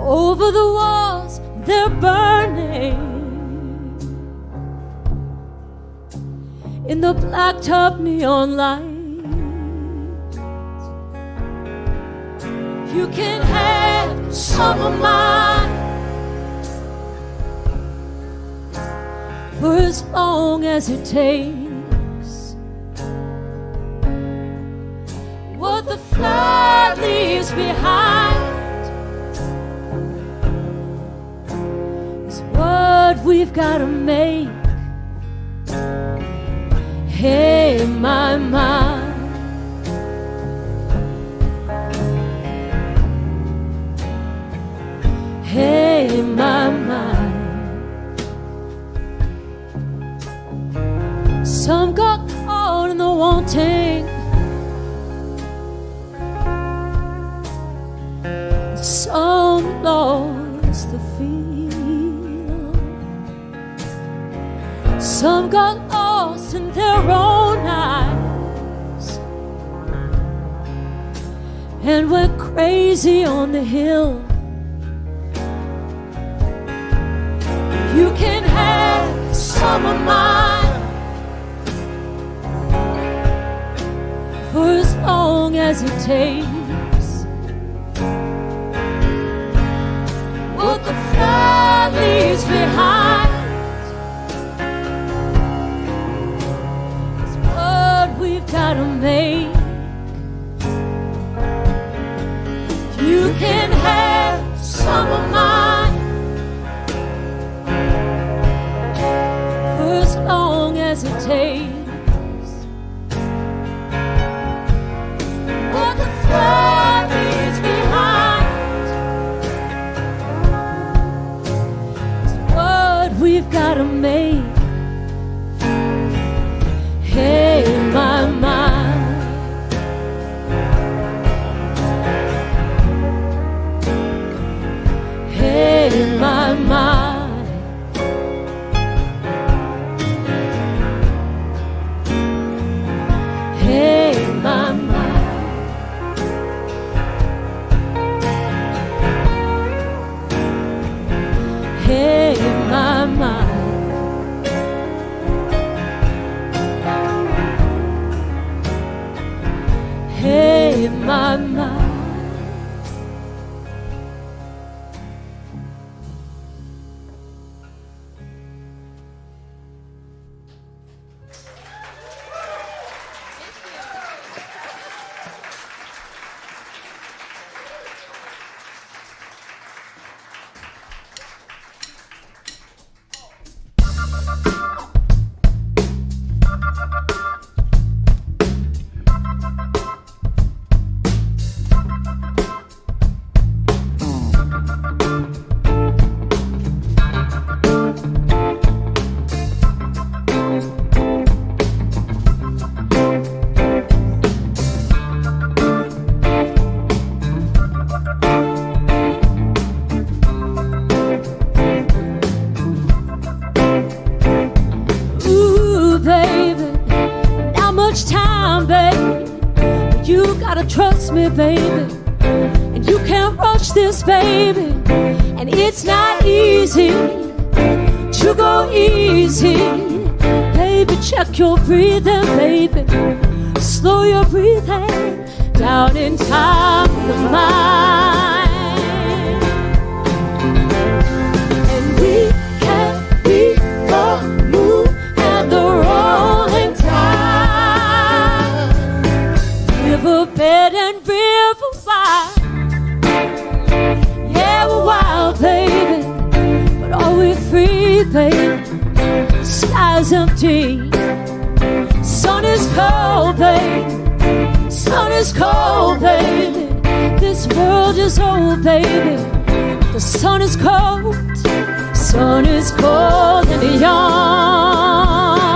Over the walls, they're burning. In the blacktop neon light, you can have some of mine for as long as it takes. What the flood leaves behind is what we've got to make. Hey, my mind, hey, my mind. Some got caught in the wanting, some lost the feel. Some got lost in their own eyes and went crazy on the hill. You can have some of mine for as long as it takes. What the flood leaves behind is what we've got to make. You can have some of mine for as long as it takes. What the flood leaves behind is what we've got to make. Hey, my mind, hey, my mind, hey, my mind, hey, my mind. Hey, my mind. Trust me, baby, and you can't rush this, baby, and it's not easy to go easy. Baby, check your breathing, baby, slow your breathing down in time of the mind. And we can beat the moon and the rolling tide, riverbed and river wide. Yeah, we're wild, baby, but are we free, baby? Sky's empty, sun is cold, baby. Sun is cold, baby. This world is old, baby. The sun is cold, sun is cold and young.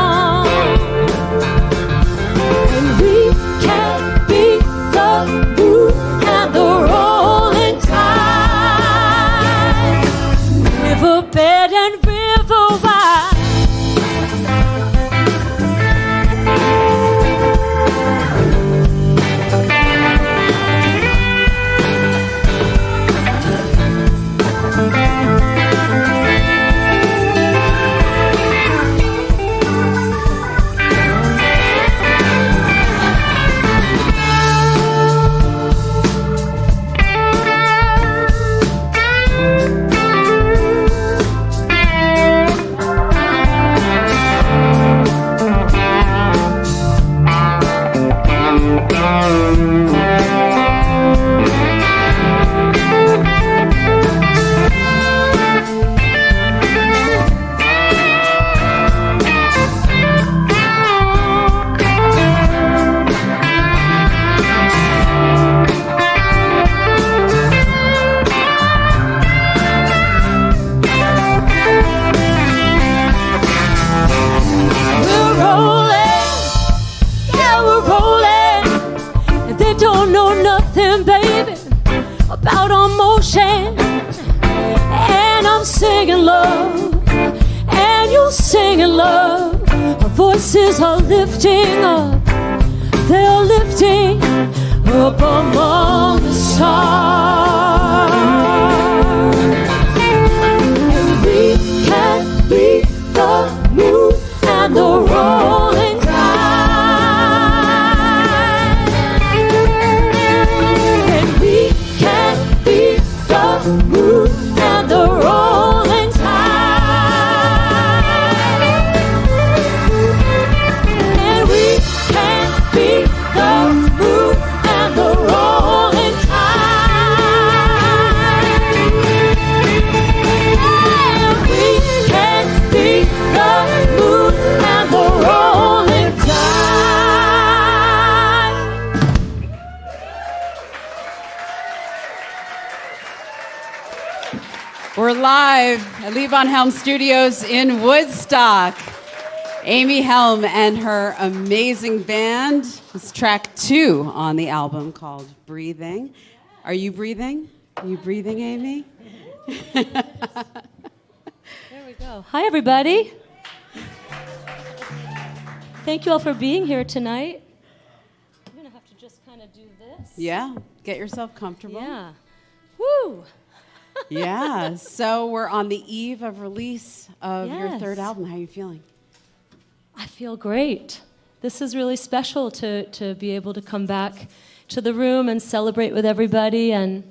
And we can't beat the moon and the rolling tide, riverbed and river wide. singing love. Our voices are lifting up. They are lifting up among the stars. And we can be the moon and the rolling tide. And we can be the moon and the rolling tide. And we can be the moon and the rolling tide. And we can be the moon and the rolling tide. We're live at Levon Helm Studios in Woodstock. Amy Helm and her amazing band. It's track 2 on the album called Breathing. Are you breathing? Are you breathing, Amy? There we go. Hi, everybody. Thank you all for being here tonight. I'm going to have to just kind of do this. Yeah, get yourself comfortable. Yeah. Woo! Yeah, so we're on the eve of release of your Yes. 3rd album. How are you feeling? I feel great. This is really special to be able to come back to the room and celebrate with everybody and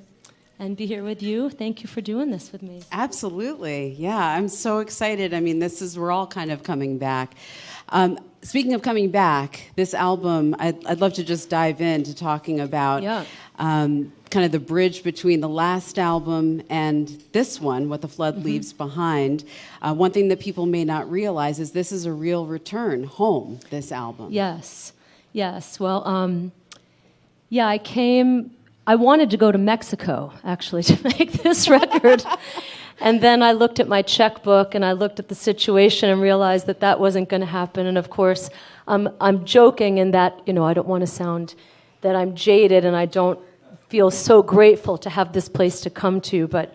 be here with you. Thank you for doing this with me. Absolutely. Yeah, I'm so excited. I mean, we're all kind of coming back. Speaking of coming back, this album, I'd love to just dive into talking about kind of the bridge between the last album and this one, What the Flood Leaves Behind. One thing that people may not realize is this is a real return home, this album. Yes. Well, I wanted to go to Mexico, actually, to make this record. And then I looked at my checkbook and I looked at the situation and realized that that wasn't going to happen. And of course, I'm joking in that, I don't want to sound that I'm jaded and I don't feel so grateful to have this place to come to. But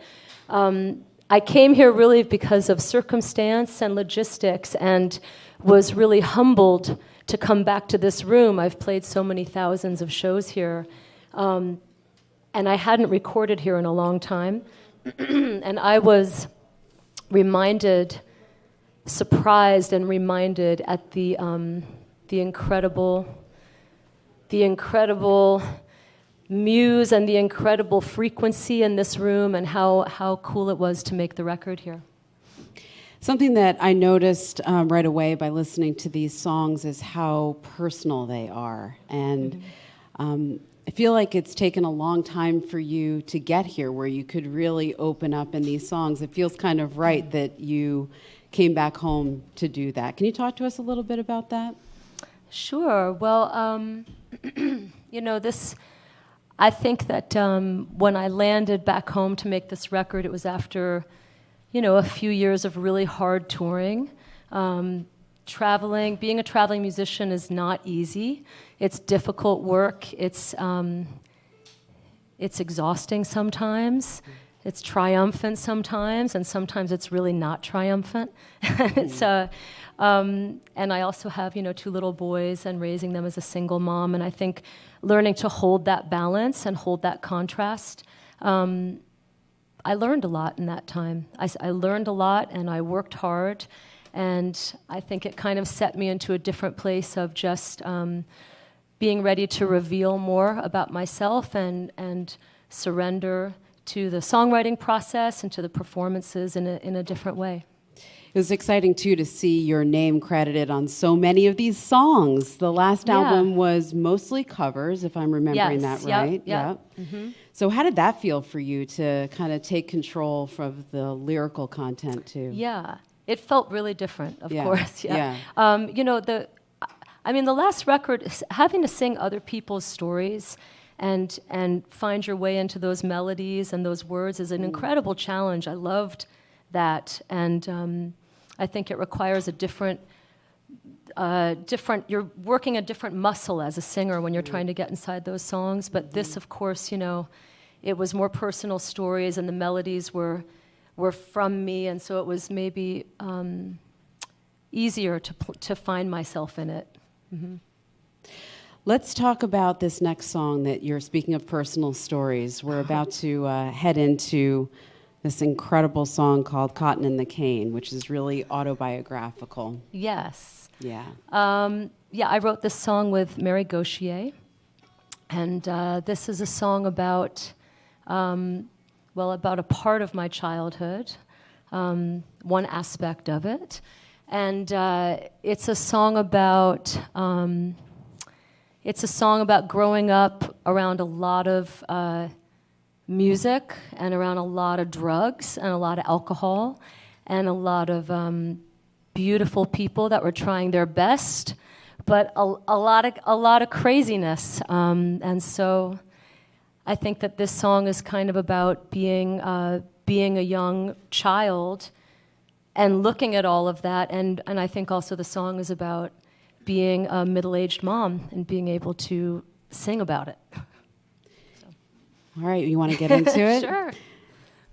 I came here really because of circumstance and logistics and was really humbled to come back to this room. I've played so many thousands of shows here. And I hadn't recorded here in a long time. And I was surprised and reminded at the incredible muse and the incredible frequency in this room and how cool it was to make the record here. Something that I noticed right away by listening to these songs is how personal they are. And I feel like it's taken a long time for you to get here where you could really open up in these songs. It feels kind of right that you came back home to do that. Can you talk to us a little bit about that? Sure. Well, I think that when I landed back home to make this record, it was after, a few years of really hard touring. Traveling, being a traveling musician is not easy. It's difficult work. It's exhausting sometimes. It's triumphant sometimes, and sometimes it's really not triumphant. And I also have, 2 little boys and raising them as a single mom. And I think learning to hold that balance and hold that contrast, I learned a lot in that time. I learned a lot, and I worked hard. And I think it kind of set me into a different place of just being ready to reveal more about myself and surrender to the songwriting process and to the performances in a different way. It was exciting, too, to see your name credited on so many of these songs. The last album was mostly covers, if I'm remembering that right. Yep. Mm-hmm. So how did that feel for you to kind of take control of the lyrical content, too? Yeah. It felt really different, of course. Yeah. The last record, having to sing other people's stories and find your way into those melodies and those words is an incredible challenge. I loved that, and I think it requires a different. You're working a different muscle as a singer when you're trying to get inside those songs. But this, of course, it was more personal stories, and the melodies were from me, and so it was maybe easier to find myself in it. Mm-hmm. Let's talk about this next song that you're speaking of personal stories. We're about to head into this incredible song called Cotton in the Cane, which is really autobiographical. Yes. Yeah. Yeah, I wrote this song with Mary Gauthier, and this is a song about, about a part of my childhood, one aspect of it, and it's a song about growing up around a lot of music and around a lot of drugs and a lot of alcohol and a lot of beautiful people that were trying their best, but a lot of craziness. And so I think that this song is kind of about being a young child and looking at all of that. And I think also the song is about being a middle-aged mom and being able to sing about it. All right, you want to get into it? Sure.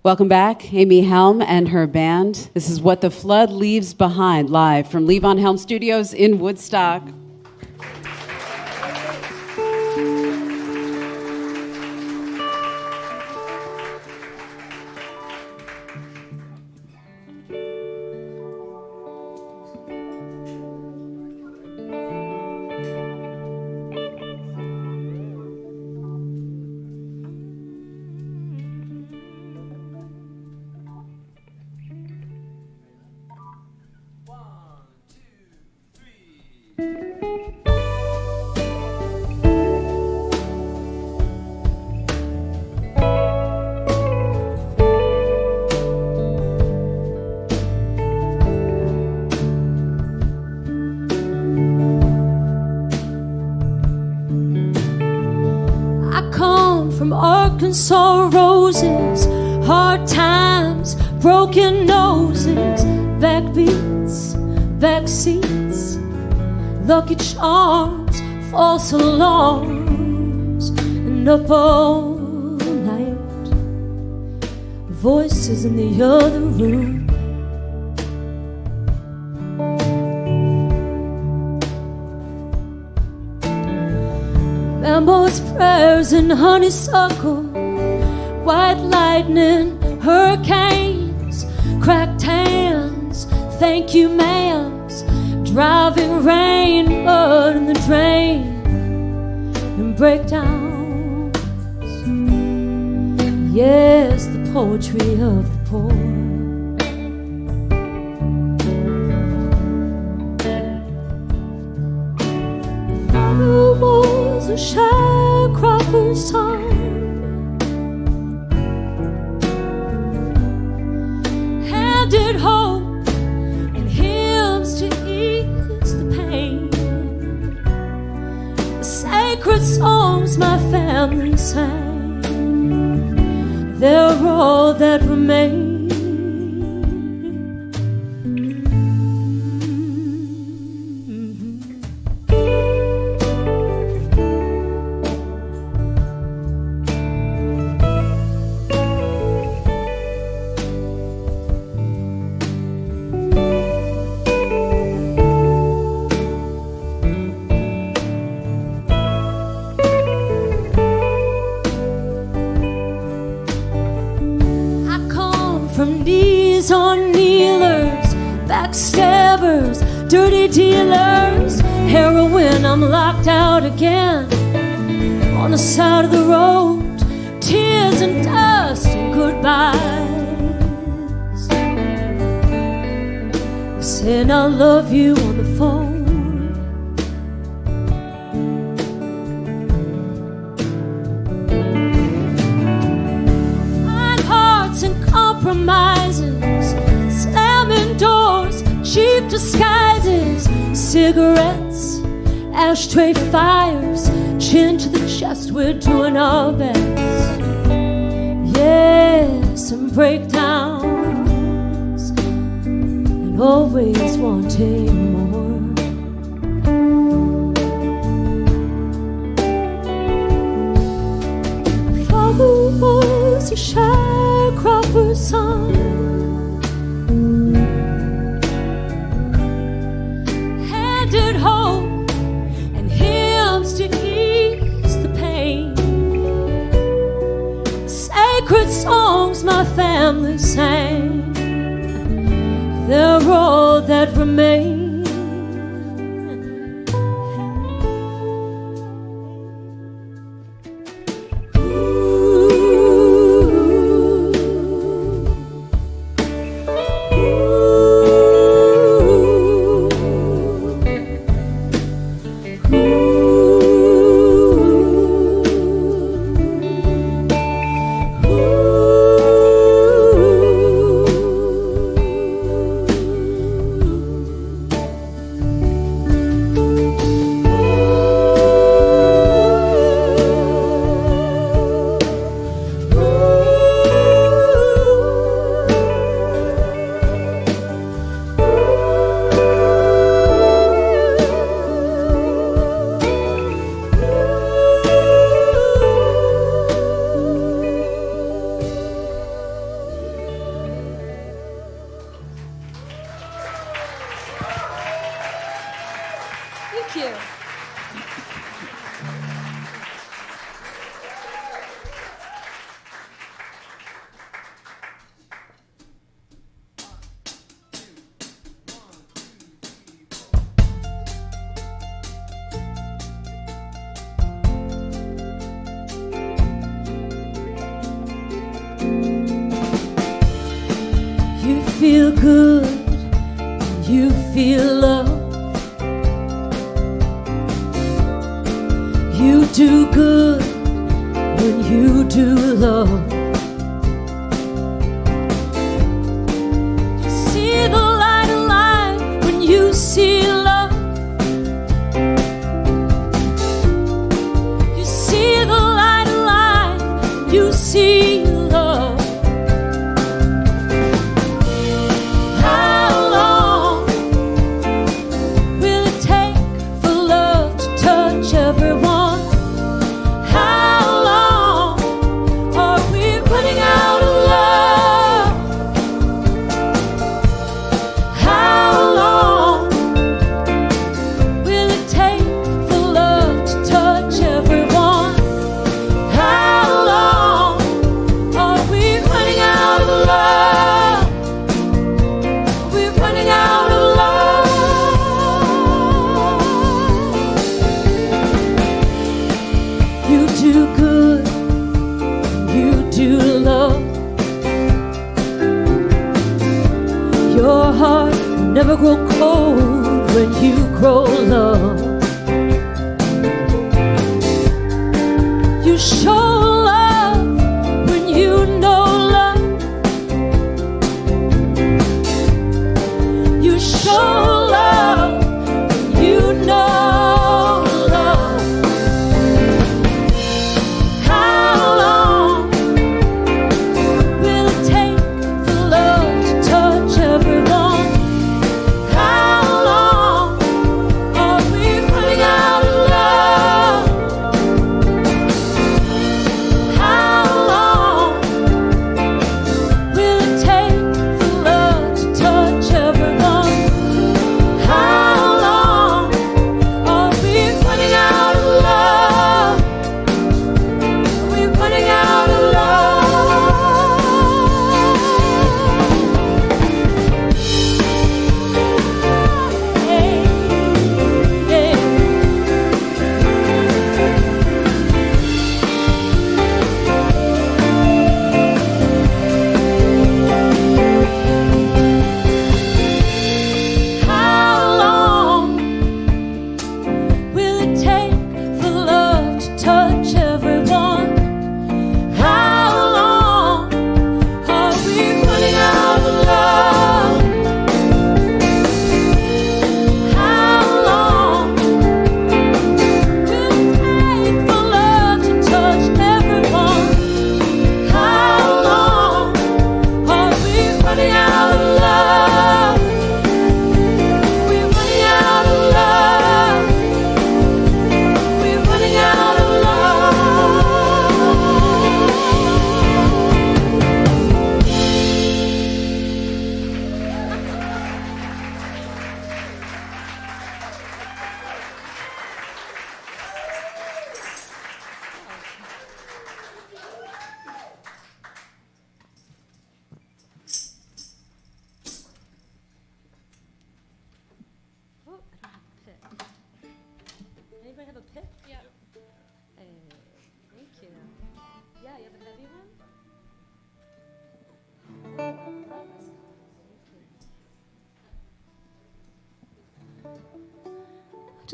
Welcome back, Amy Helm and her band. This is What the Flood Leaves Behind, live from Levon Helm Studios in Woodstock. Arkansas roses, hard times, broken noses, backbeats, backseats, lucky charms, false alarms, and up all night, voices in the other room. Mammo's prayers and honeysuckle, white lightning, hurricanes, cracked hands, thank you ma'ams, driving rain, mud in the drain, and breakdowns. Yes, the poetry of the poor. A sharecropper's time, handed hope and hymns to ease the pain, the sacred songs my family sang, they're all that remain. From knees on kneelers, backstabbers, dirty dealers, heroin, I'm locked out again. On the side of the road, tears and dust and goodbyes. Saying I love you on the phone. Compromises, slamming doors, cheap disguises, cigarettes, ashtray fires, chin to the chest, we're doing our best. Yes, and breakdowns, and always wanting more. Father was a sharecropper's son, family sang, they're all that remain. Thank you. You feel good, you feel love. You do good when you do love. You see the light of life when you see love. You see the light of life when you see love. How long will it take for love to touch everyone? You do good, you do love. Your heart will never grow cold when you grow love. You show love when you know love. You show love when you know.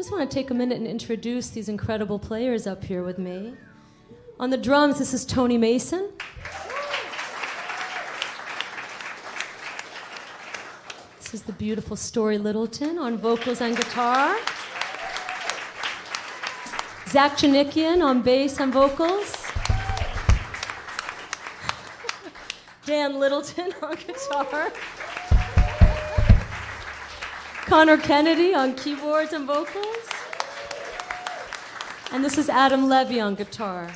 just want to take a minute and introduce these incredible players up here with me. On the drums, this is Tony Mason. This is the beautiful Story Littleton on vocals and guitar. Zach Chanikian on bass and vocals. Dan Littleton on guitar. Connor Kennedy on keyboards and vocals. And this is Adam Levy on guitar.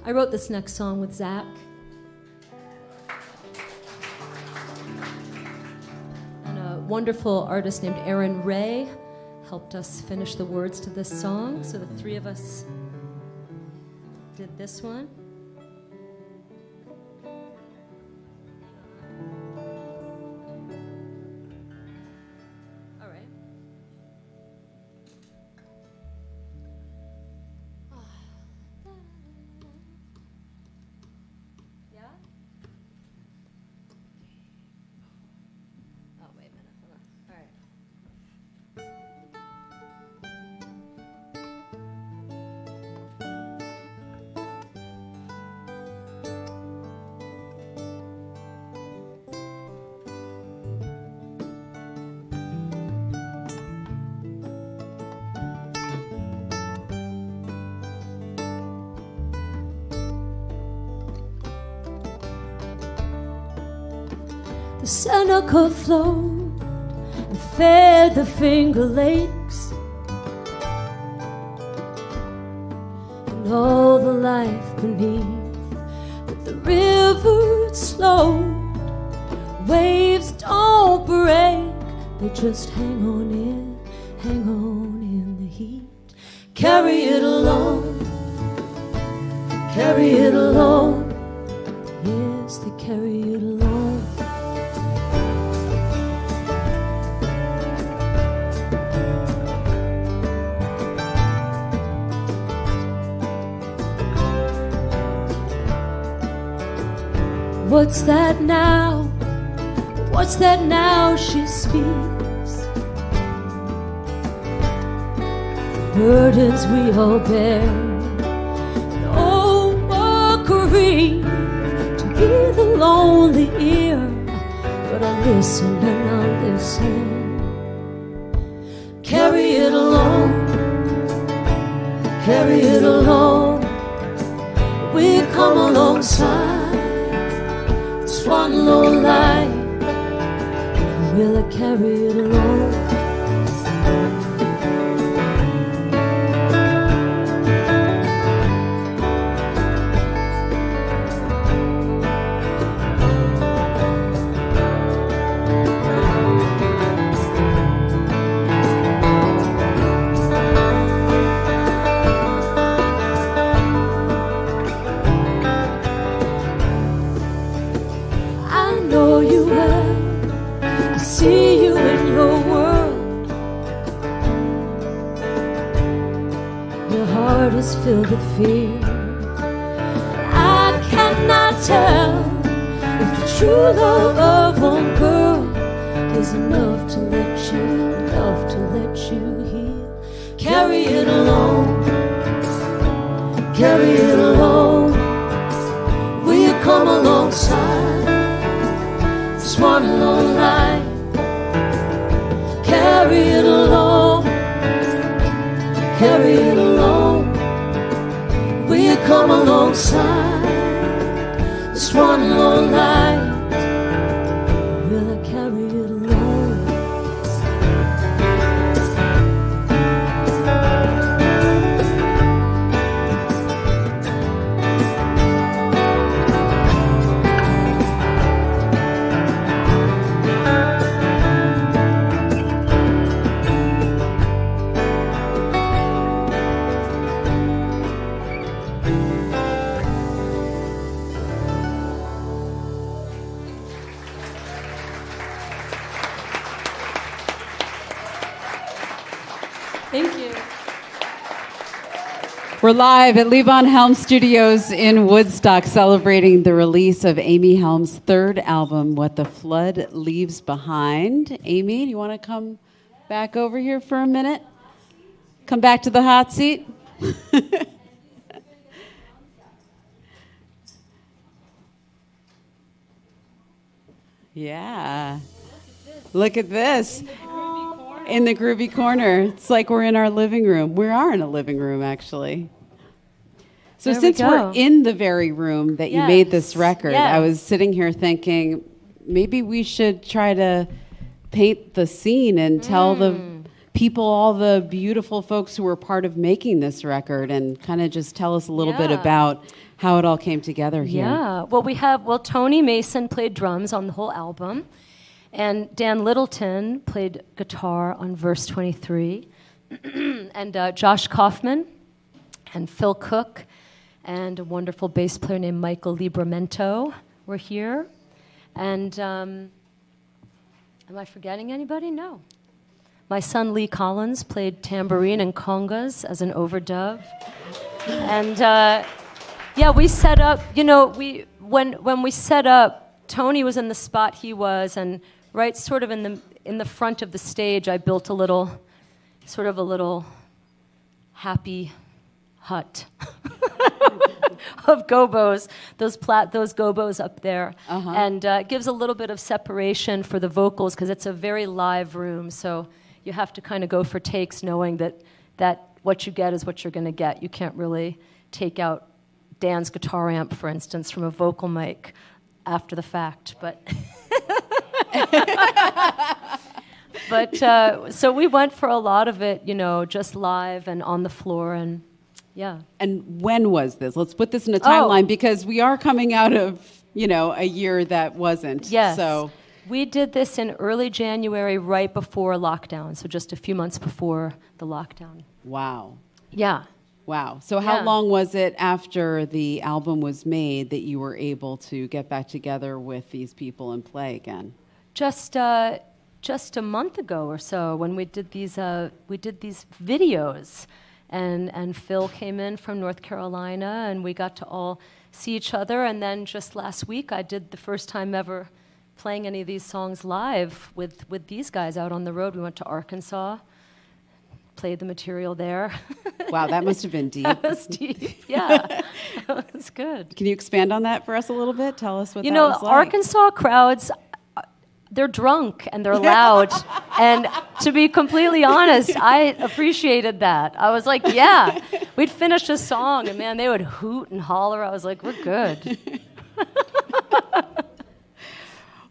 I wrote this next song with Zach. And a wonderful artist named Aaron Ray helped us finish the words to this song. So the three of us did this one. All right. Yeah? Oh, wait a minute. Hold on. All right. The Seneca flowed and fed the Finger Lakes, and all the life beneath. But the river slowed, waves don't break, they just hang on in the heat. Carry it along, carry it along. Yes, they carry it along. What's that now? What's that now? She speaks. Burdens we all bear. No mockery to be the lonely ear. But I listen and I listen. Carry it along, carry it along. We come alongside one lone line. Will I carry it along? See you in your world. Your heart is filled with fear. I cannot tell if the true love of one girl is enough to let you heal. Carry it along, carry it along. We come alongside this one lone line. Carry it along, carry it along. We come alongside this one lone light. Will I carry it along? Thank you. We're live at Levon Helm Studios in Woodstock celebrating the release of Amy Helm's third album, What the Flood Leaves Behind. Amy, do you want to come back over here for a minute? Come back to the hot seat. Yeah. Look at this. In the groovy corner. It's like we're in our living room. We are in a living room, actually. So there since we're in the very room that you made this record, I was sitting here thinking, maybe we should try to paint the scene and tell the people, all the beautiful folks who were part of making this record, and kind of just tell us a little bit about how it all came together here. Yeah, well, Tony Mason played drums on the whole album. And Dan Littleton played guitar on verse 23. And Josh Kaufman and Phil Cook and a wonderful bass player named Michael Libramento were here. And am I forgetting anybody? No. My son Lee Collins played tambourine and congas as an overdub. And we set up, when we set up, Tony was in the spot he was, and right sort of in the front of the stage, I built a little happy hut of gobos, those gobos up there. And it gives a little bit of separation for the vocals because it's a very live room, so you have to kind of go for takes knowing that what you get is what you're going to get. You can't really take out Dan's guitar amp, for instance, from a vocal mic after the fact, but... But so we went for a lot of it, just live and on the floor, and yeah. And when was this? Let's put this in a timeline because we are coming out of, a year that wasn't. Yes. So we did this in early January, right before lockdown, so just a few months before the lockdown. Wow. Yeah. Wow. So how long was it after the album was made that you were able to get back together with these people and play again? Just a month ago or so, when we did these videos, and Phil came in from North Carolina, and we got to all see each other. And then just last week, I did the first time ever playing any of these songs live with these guys out on the road. We went to Arkansas, played the material there. Wow, that must have been deep. That was deep. Yeah, that was good. Can you expand on that for us a little bit? Tell us what that was like. Arkansas crowds. They're drunk and they're loud. And to be completely honest, I appreciated that. I was like, yeah. We'd finish a song and man, they would hoot and holler. I was like, we're good.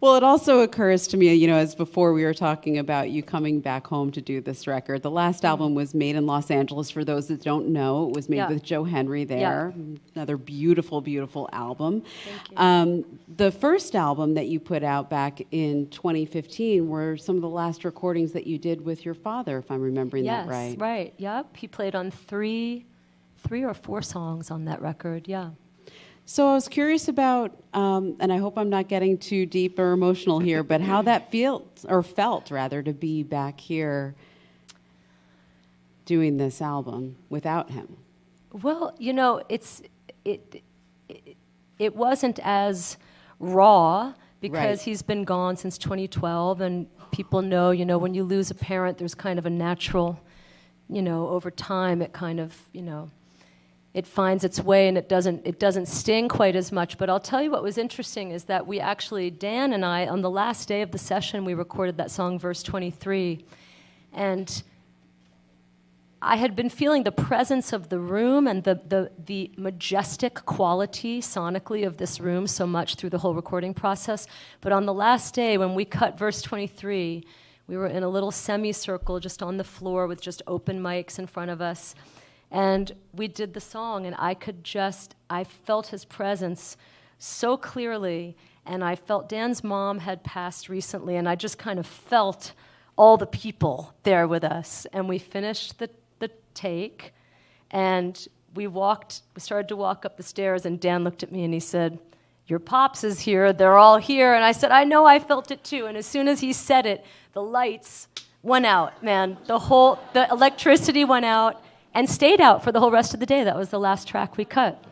Well, it also occurs to me, as before we were talking about you coming back home to do this record. The last album was made in Los Angeles. For those that don't know, it was made with Joe Henry there. Yeah. Another beautiful, beautiful album. Thank you. The first album that you put out back in 2015 were some of the last recordings that you did with your father, if I'm remembering that right. Yes, right. Yep. He played on three or four songs on that record. Yeah. So I was curious about, and I hope I'm not getting too deep or emotional here, but how that felt to be back here doing this album without him. Well, it wasn't as raw because he's been gone since 2012, and people know, when you lose a parent, there's kind of a natural, over time, it kind of, it finds its way and it doesn't sting quite as much. But I'll tell you what was interesting is that we actually, Dan and I, on the last day of the session, we recorded that song, verse 23. And I had been feeling the presence of the room and the majestic quality sonically of this room so much through the whole recording process. But on the last day, when we cut verse 23, we were in a little semicircle just on the floor with just open mics in front of us. And we did the song, and I felt his presence so clearly, and I felt Dan's mom had passed recently, and I just kind of felt all the people there with us. And we finished the take, and we started to walk up the stairs, and Dan looked at me and he said, "Your pops is here, they're all here." And I said, "I know, I felt it too." And as soon as he said it, the lights went out, man. The electricity went out. and stayed out for the whole rest of the day. That was the last track we cut.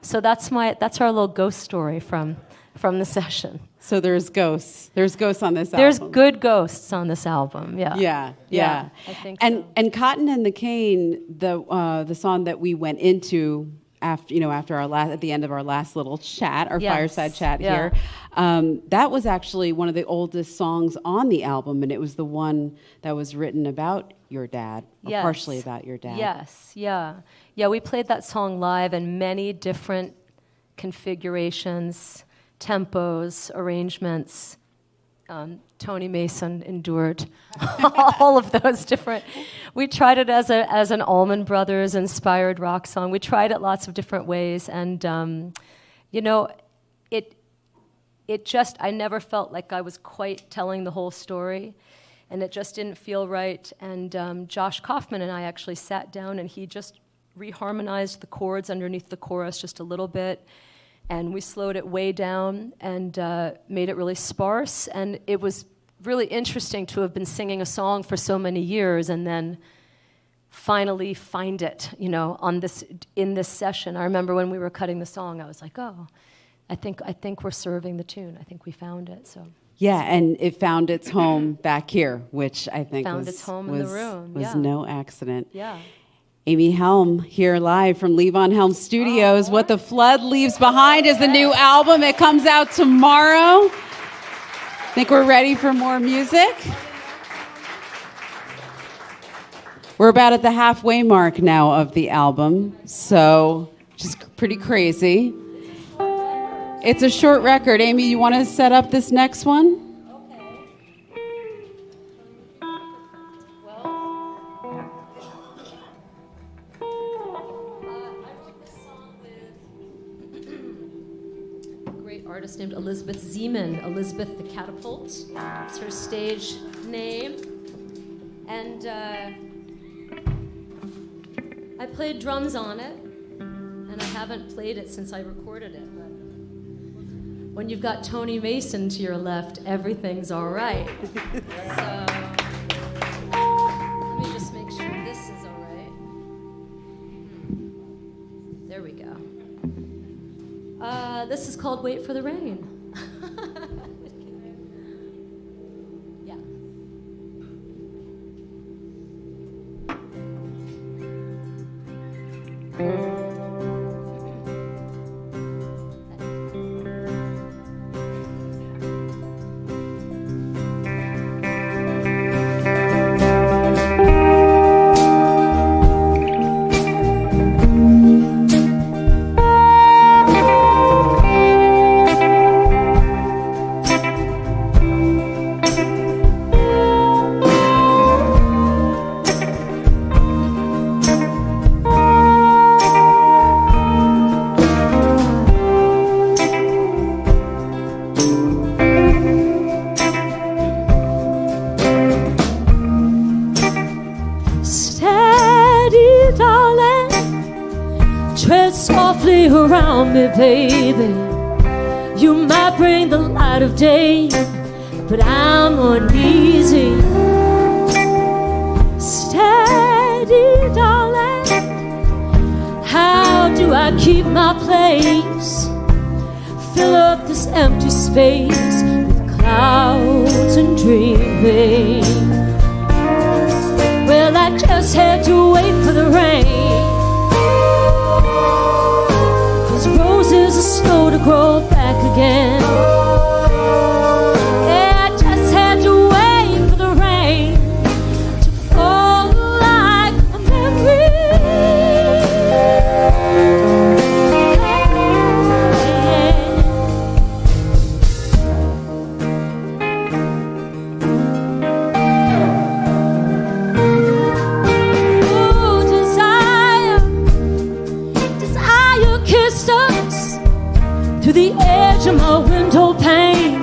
So that's our little ghost story from the session. So there's ghosts. There's ghosts on this There's album. good ghosts on this album. Yeah. Yeah. I think and so. and Cotton and the Cane, the song that we went into after at the end of our last little chat, our fireside chat here, that was actually one of the oldest songs on the album, and it was the one that was written about your dad, or partially about your dad. Yes, yeah. We played that song live in many different configurations, tempos, arrangements. Tony Mason endured all of those different. We tried it as an Allman Brothers inspired rock song. We tried it lots of different ways, and it just, I never felt like I was quite telling the whole story, and it just didn't feel right. And Josh Kaufman and I actually sat down, and he just reharmonized the chords underneath the chorus just a little bit. And we slowed it way down and made it really sparse. And it was really interesting to have been singing a song for so many years and then finally find it, in this session. I remember when we were cutting the song, I was like, oh, I think we're serving the tune. I think we found it. So. Yeah, and it found its home back here, which I think found its home in the room. Was no accident. Yeah. Amy Helm here live from Levon Helm Studios. What the Flood Leaves Behind is the new album. It comes out tomorrow. Think we're ready for more music? We're about at the halfway mark now of the album, so just pretty crazy. It's a short record. Amy, you want to set up this next one? Artist named Elizabeth Zeman, Elizabeth the Catapult. It's her stage name. And I played drums on it, and I haven't played it since I recorded it. But when you've got Tony Mason to your left, everything's all right. So let me just make sure this is all right. There we go. This is called Wait for the Rain. Yeah. Around me, baby. You might bring the light of day, but I'm uneasy. Steady, darling. How do I keep my place? Fill up this empty space with clouds and dreaming. Well, I just had to wait for the rain. Roses are slow to grow back again. Yeah, I just had to wait for the rain to fall like a memory. Ooh, desire kissed us to the edge of my window pane.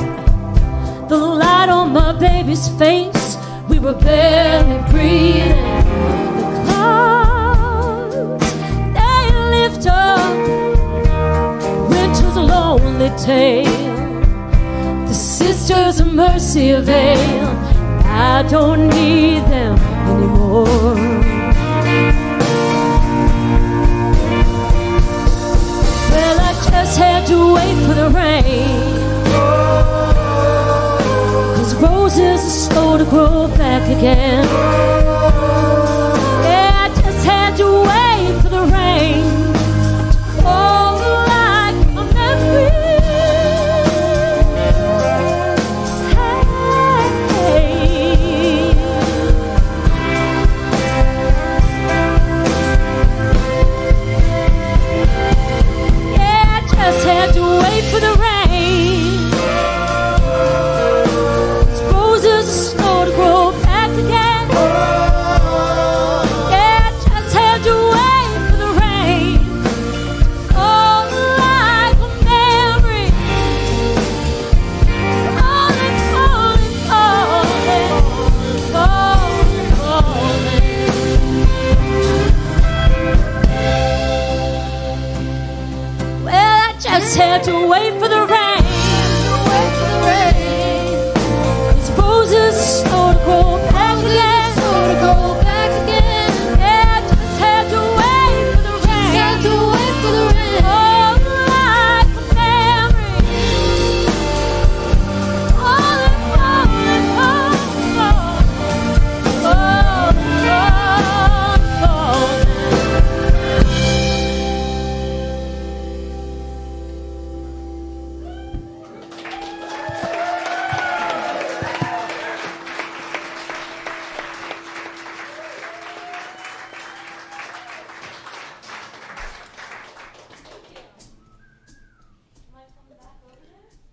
The light on my baby's face, we were barely breathing. The clouds, they lift up winter's lonely tale. The sisters of mercy avail. I don't need them anymore. grow back again. Yeah, I just had to wait for the rain to fall like a memory. Had to wait for the rain. As roses slow to grow back again. Yeah, just had to wait for the rain. Oh, like a memory. Falling, falling, falling, falling, falling. Well, I just had to wait for the rain. Cause roses slow to grow back again. Yeah, just had to wait for the rain. Oh, like a memory. Falling, falling, falling, falling,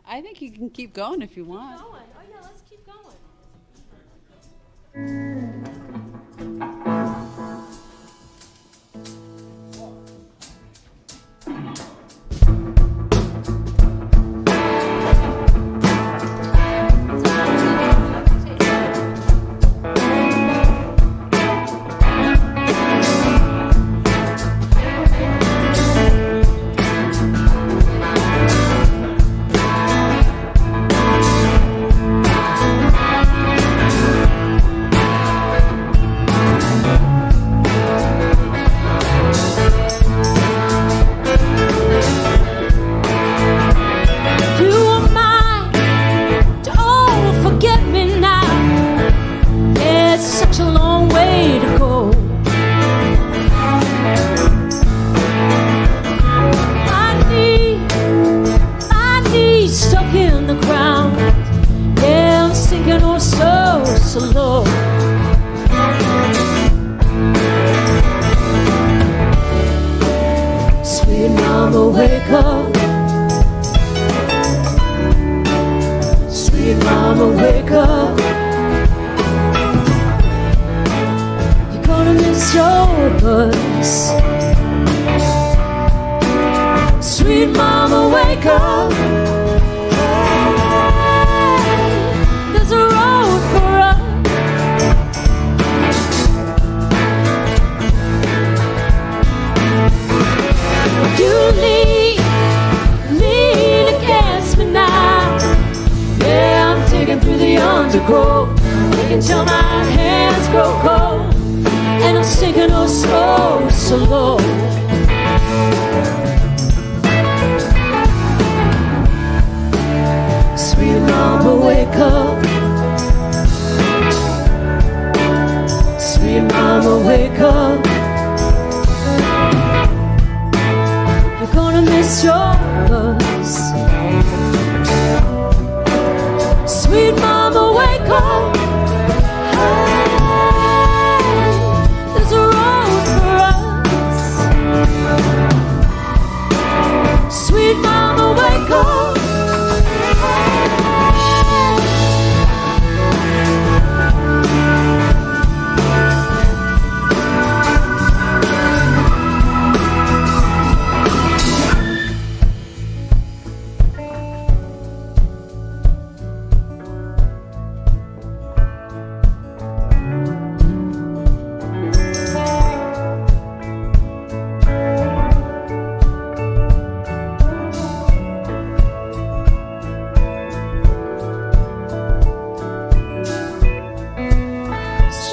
I think you can keep going if you want. Oh yeah, let's keep going. Until my hands grow cold and I'm sinking oh so, so low. Sweet mama, wake up. Sweet mama, wake up. You're gonna miss your bus. Sweet mama, wake up. There's a road for us. Sweet mama, wake up.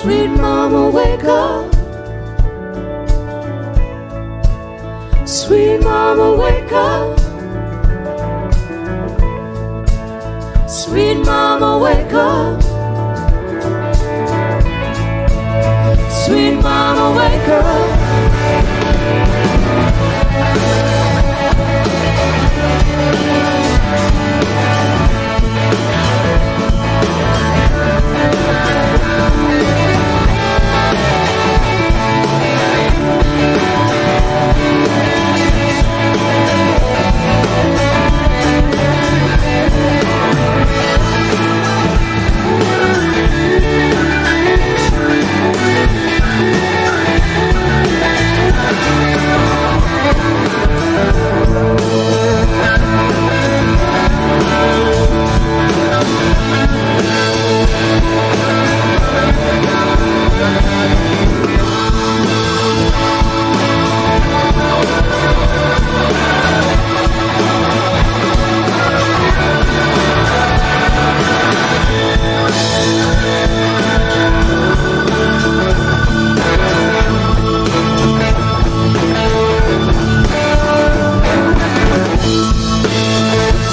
Sweet mama, wake up. Sweet mama, wake up. Sweet mama, wake up. away, girl.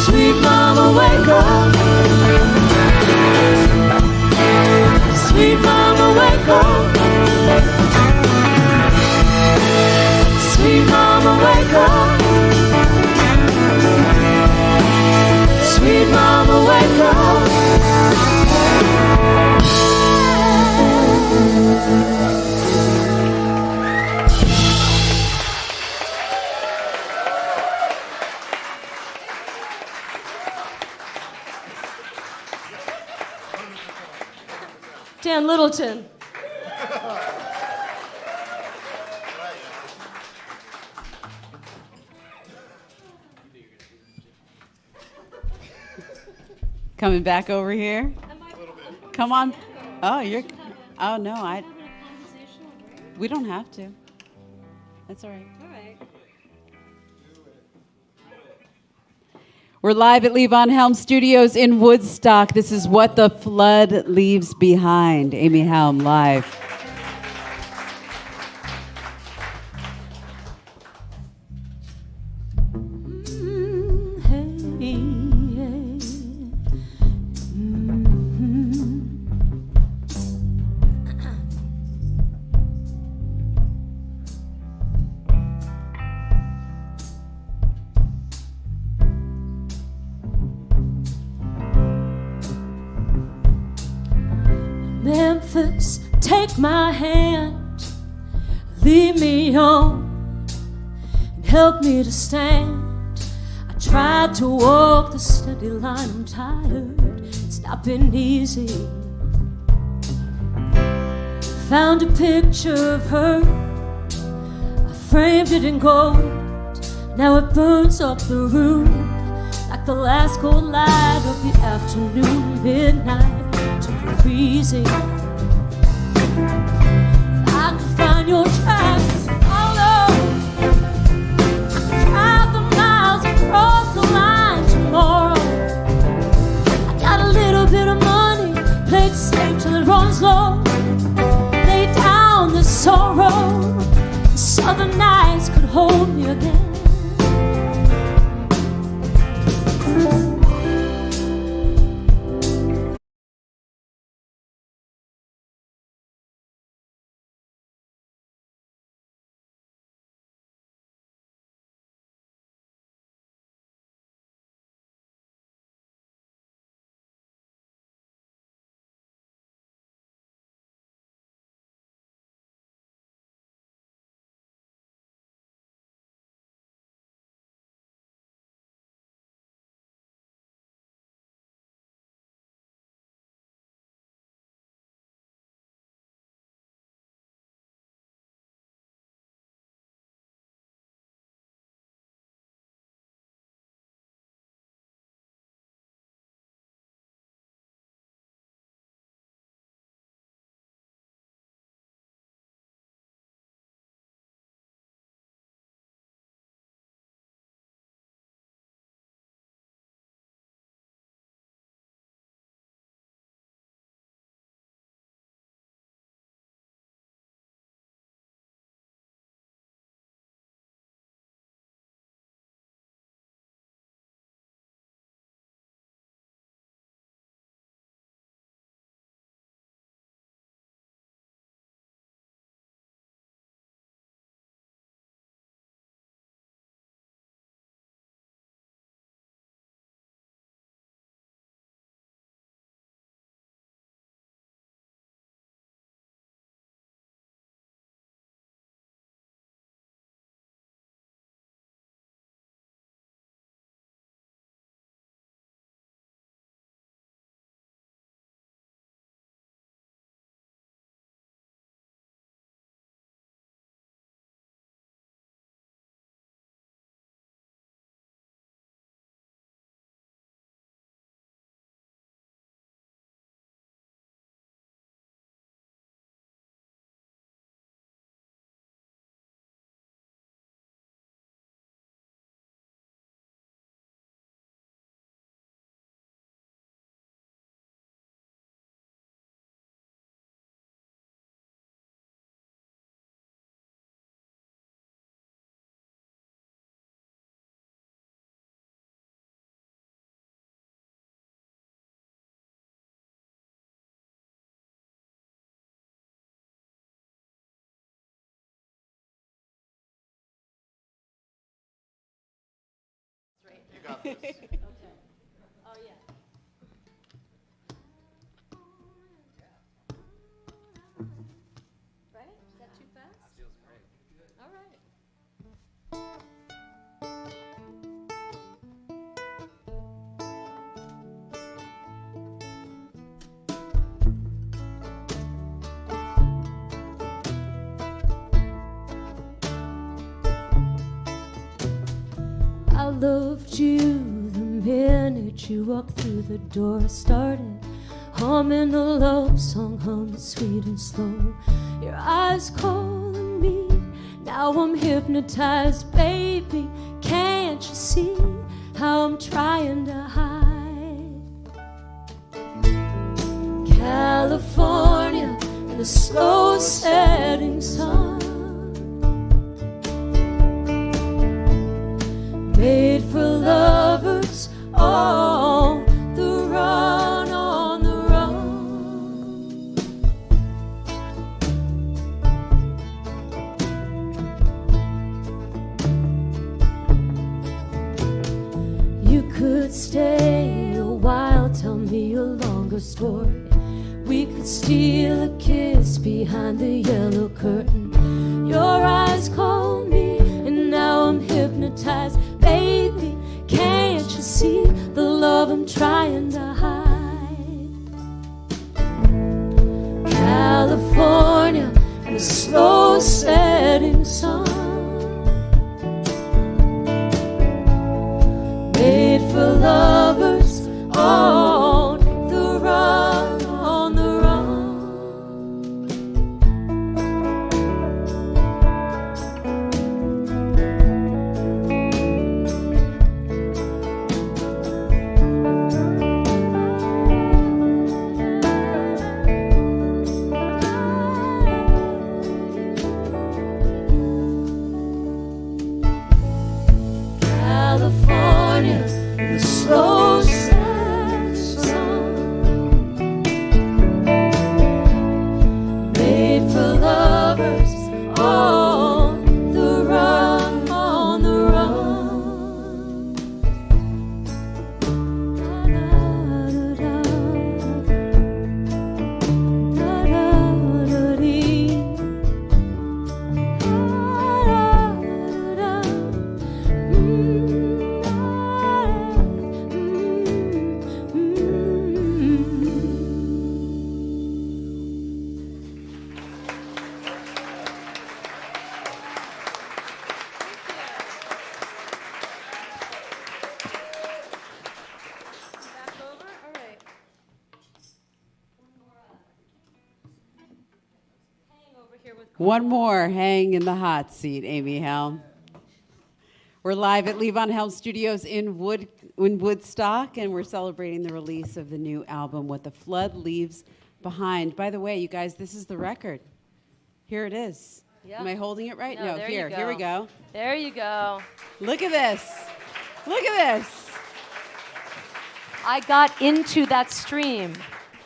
Sweet mama, wake up. Sweet mama, wake up. Sweet mama, wake up. Sweet mama, wake up. Dan Littleton. Coming back over here? Come on. Oh, you're. Oh, no. We don't have to. That's all right. We're live at Levon Helm Studios in Woodstock. This is What the Flood Leaves Behind. Amy Helm, live. Memphis, take my hand, lead me on, and help me to stand. I tried to walk the steady line, I'm tired, it's not been easy. Found a picture of her, I framed it in gold, now it burns up the room, like the last gold light of the afternoon, midnight. Easy. If I could find your tracks, follow. I could drive the miles across the line tomorrow. I got a little bit of money, play it safe till it runs low. Lay down the sorrow, the southern nights could hold me again. got this. Okay. Oh, yeah. Ready? Is that too fast? That feels great. All right. I loved you the minute you walked through the door. Started humming a love song, hummed sweet and slow. Your eyes calling me, now I'm hypnotized. Baby, can't you see how I'm trying to hide? California in the slow setting sun, made for lovers on the run, on the run. You could stay a while, tell me a longer story. We could steal a kiss behind the yellow curtain. Your eyes call me, and now I'm hypnotized. Baby, can't you see the love I'm trying to hide? California and the slow setting sun, made for lovers on the run, on the run. California, the slow setting sun, made for lovers on the run, on the run. Da-da-da-da-dee. Back over? All right. Hang over here with One more hang in the hot seat, Amy Helm. We're live at Levon Helm Studios in Woodstock, and we're celebrating the release of the new album, What the Flood Leaves Behind. By the way, you guys, this is the record. Here it is. Yeah. Am I holding it right? No, there here. you go. Here we go. There you go. Look at this. Look at this. I got into that stream.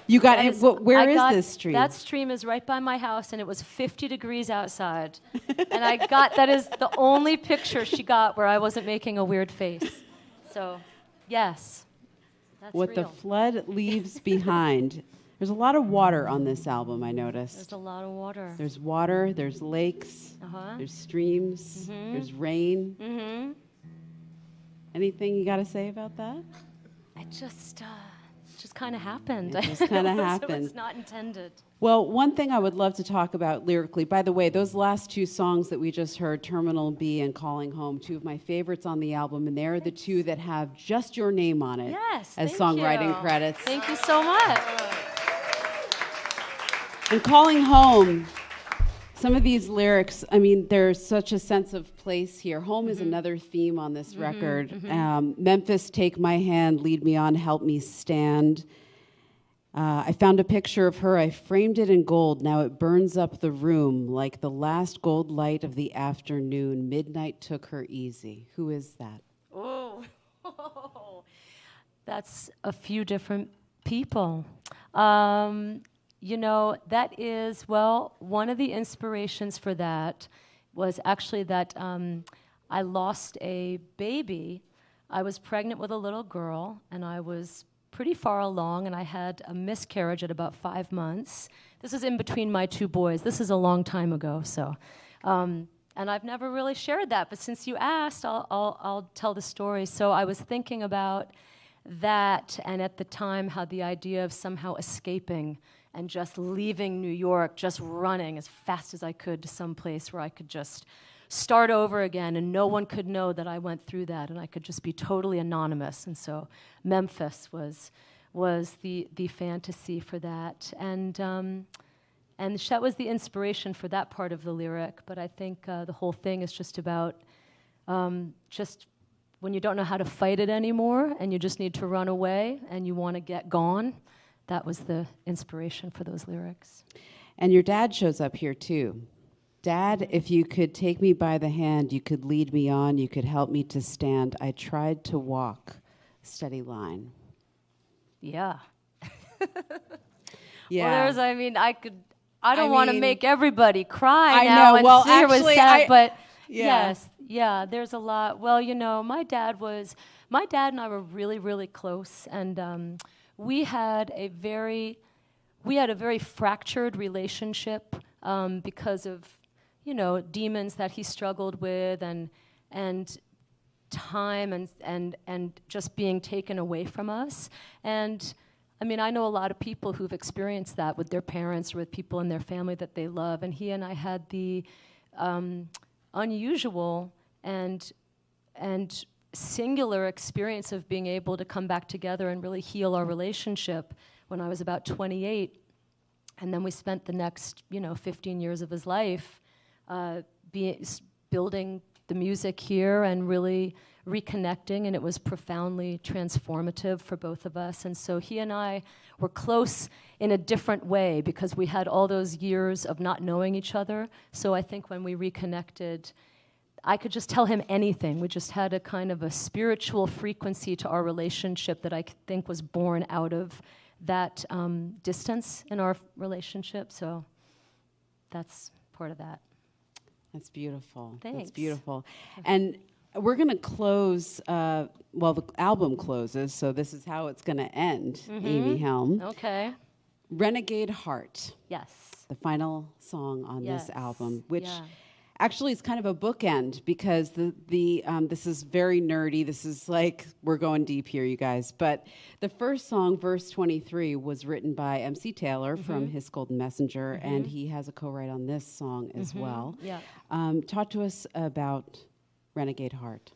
You got That it. is- Where I is got- this stream? That stream is right by my house, and it was 50 degrees outside. And I got, that is the only picture she got where I wasn't making a weird face. So, yes, that's What real. the Flood Leaves Behind. There's a lot of water on this album, I noticed. There's a lot of water. There's water, there's lakes, Uh-huh. there's streams, there's rain. Mm-hmm. Anything you got to say about that? It just kind of happened. It just kinda happened. It was not intended. Well, one thing I would love to talk about lyrically, by the way, those last two songs that we just heard, Terminal B and Calling Home, two of my favorites on the album, and they're the two that have just your name on it Yes, as thank songwriting you. credits. Thank you so much. And Calling Home, some of these lyrics, I mean, there's such a sense of place here. Home is another theme on this record. Memphis, take my hand, lead me on, help me stand. I found a picture of her, I framed it in gold. Now it burns up the room like the last gold light of the afternoon. Midnight took her easy. Who is that? Oh, that's a few different people. You know, that is, well, one of the inspirations for that was actually that I lost a baby I was pregnant with a little girl, and I was pretty far along, and I had a miscarriage at about 5 months. This is in between my 2 boys. This is a long time ago, so. And I've never really shared that, but since you asked, I'll tell the story. So I was thinking about that, and at the time, how the idea of somehow escaping and just leaving New York, just running as fast as I could to some place where I could just start over again, and no one could know that I went through that, and I could just be totally anonymous. And so Memphis was the fantasy for that, and that was the inspiration for that part of the lyric. But I think the whole thing is just about just when you don't know how to fight it anymore, and you just need to run away, and you want to get gone. That was the inspiration for those lyrics. And your dad shows up here too. Dad, if you could take me by the hand, you could lead me on, you could help me to stand. I tried to walk, steady line. Yeah. Yeah. Well, I don't want to make everybody cry I now know. and Well, sit here with actually, sad, but yeah. yes, there's a lot. Well, my dad and I were really, really close, and we had a very fractured relationship because of demons that he struggled with, and time and just being taken away from us. And I know a lot of people who've experienced that with their parents or with people in their family that they love, and he and I had the unusual and singular experience of being able to come back together and really heal our relationship when I was about 28. And then we spent the next 15 years of his life building the music here and really reconnecting, and it was profoundly transformative for both of us. And so he and I were close in a different way because we had all those years of not knowing each other. So I think when we reconnected, I could just tell him anything. We just had a kind of a spiritual frequency to our relationship that I think was born out of that distance in our relationship. So that's part of that. That's beautiful. Thanks. That's beautiful. And we're going to close, the album closes, so this is how it's going to end, Amy Helm. Okay. Renegade Heart. Yes. The final song on this album, which Yeah. actually is kind of a bookend because this is very nerdy. This is like, we're going deep here, you guys. But the first song, verse 23, was written by MC Taylor from His Golden Messenger, and he has a co-write on this song as well. Yeah. Talk to us about Renegade Heart.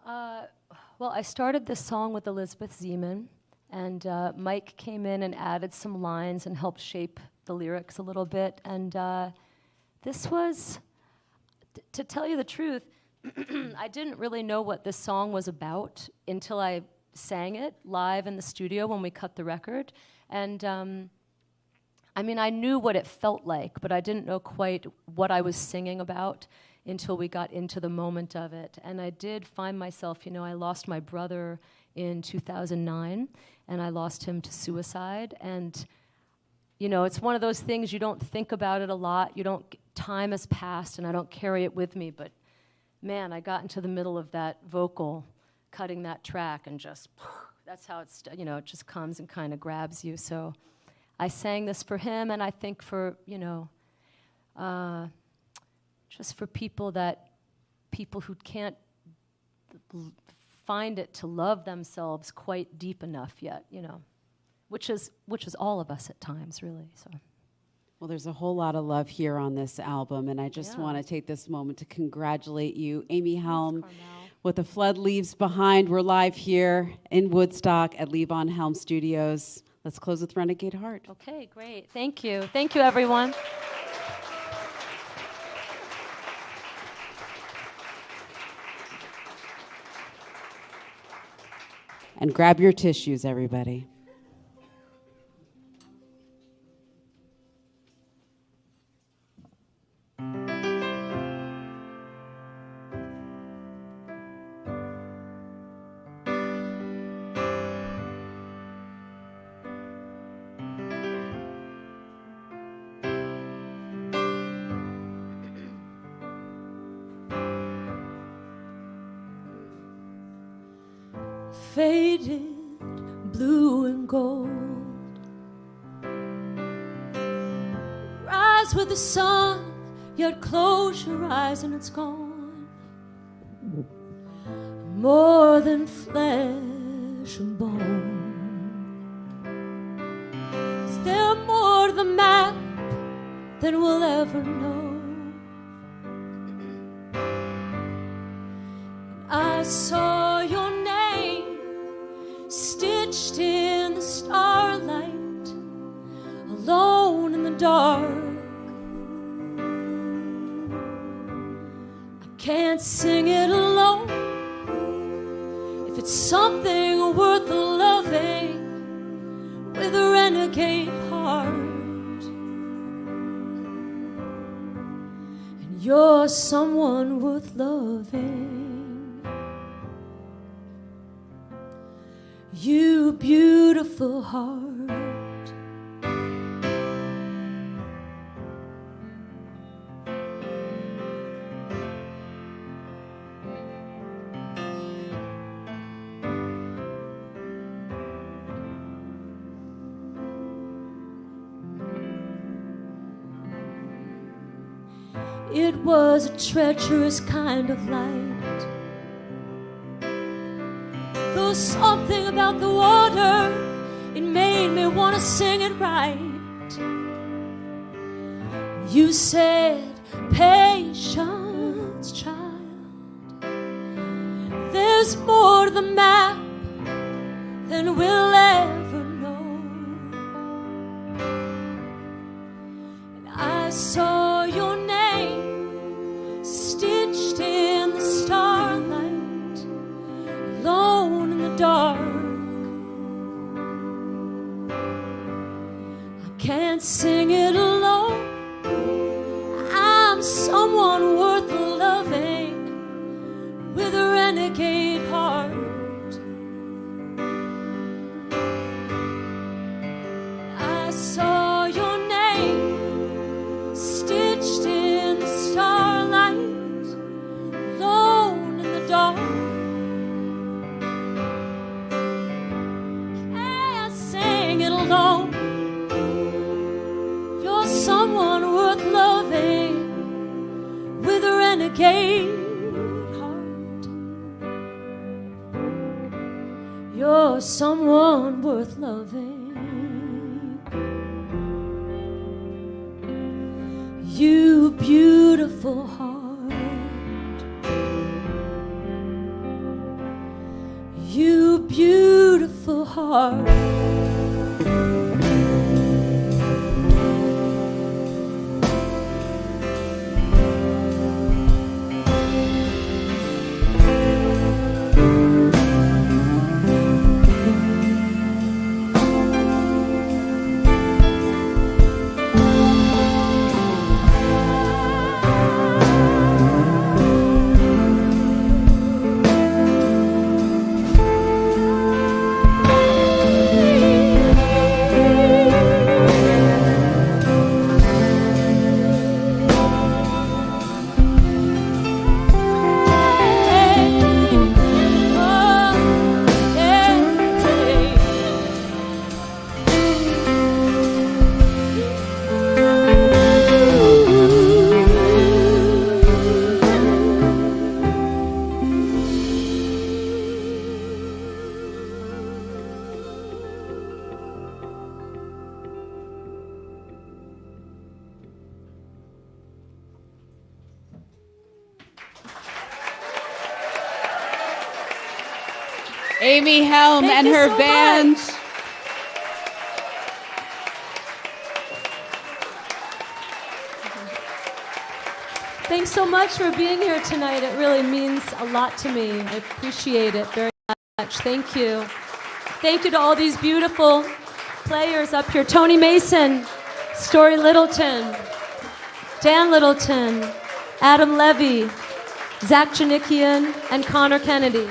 Well, I started this song with Elizabeth Zeman, and Mike came in and added some lines and helped shape the lyrics a little bit. And this was, to tell you the truth, I didn't really know what this song was about until I sang it live in the studio when we cut the record. And I knew what it felt like, but I didn't know quite what I was singing about until we got into the moment of it. And I did find myself, I lost my brother in 2009, and I lost him to suicide. And it's one of those things, you don't think about it a lot. Time has passed, and I don't carry it with me. But, man, I got into the middle of that vocal, cutting that track, and just, that's how it's, it just comes and kind of grabs you. So I sang this for him, and I think for, just for people who can't find it to love themselves quite deep enough yet, which is all of us at times, really. So. Well, there's a whole lot of love here on this album, and I just want to take this moment to congratulate you, Amy Helm, with The Flood Leaves Behind. We're live here in Woodstock at Levon Helm Studios. Let's close with Renegade Heart. Okay, great. Thank you. Thank you, everyone. And grab your tissues, everybody. faded blue and gold. Rise with the sun, yet close your eyes and it's gone. More than flesh and bone. Is there more to the map than we'll ever know? I saw your name stitched in the starlight, alone in the dark. I can't sing it alone. If it's something worth loving with a renegade heart, and you're someone worth loving. You beautiful heart. It was a treacherous kind of light. There was something about the water, it made me want to sing it right. You said, patience, child. There's more to the map than we'll ever know. And I saw your name stitched in the starlight, alone in the dark. I can't sing it alone. I'm someone worth loving with a renegade heart. I saw your name stitched in the starlight, alone in the dark. Can't sing it alone. You're someone worth loving with a renegade heart. You're someone worth loving. You beautiful heart. You beautiful heart. Amy Helm Thank and you her so band. much. Thanks so much for being here tonight. It really means a lot to me. I appreciate it very much. Thank you. Thank you to all these beautiful players up here. Tony Mason, Story Littleton, Dan Littleton, Adam Levy, Zach Janikian, and Connor Kennedy.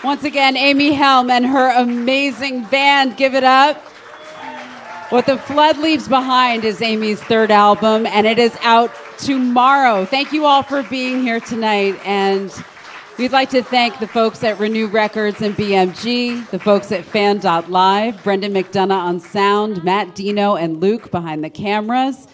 Once again, Amy Helm and her amazing band. Give it up. What the Flood Leaves Behind is Amy's third album, and it is out tomorrow. Thank you all for being here tonight, and we'd like to thank the folks at Renew Records and BMG, the folks at Fan.live, Brendan McDonough on sound, Matt Dino and Luke behind the cameras,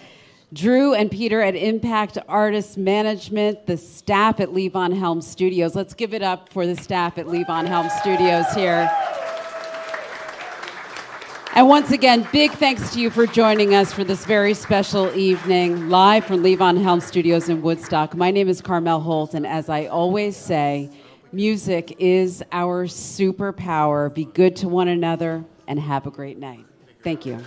Drew and Peter at Impact Artist Management, the staff at Levon Helm Studios. Let's give it up for the staff at Levon Helm Studios here. And once again, big thanks to you for joining us for this very special evening, live from Levon Helm Studios in Woodstock. My name is Carmel Holt, and as I always say, music is our superpower. Be good to one another, and have a great night. Thank you.